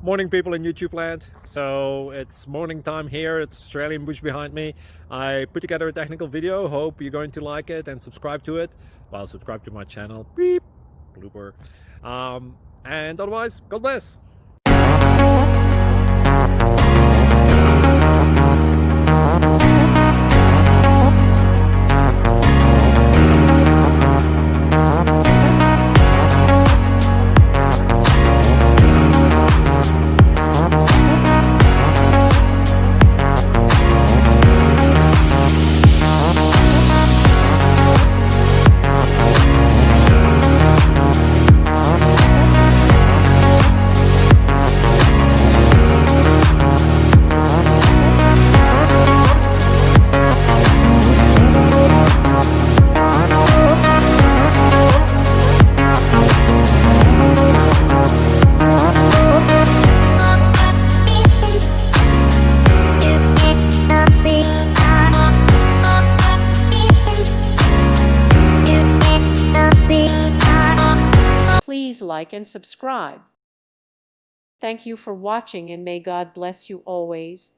Morning, people in YouTube land. So it's morning time here. It's Australian bush behind me. I put together a technical video. Hope you're going to like it and subscribe to it. Well, subscribe to my channel. Beep. Blooper. And otherwise, God bless. Please like and subscribe. Thank you for watching and may God bless you always.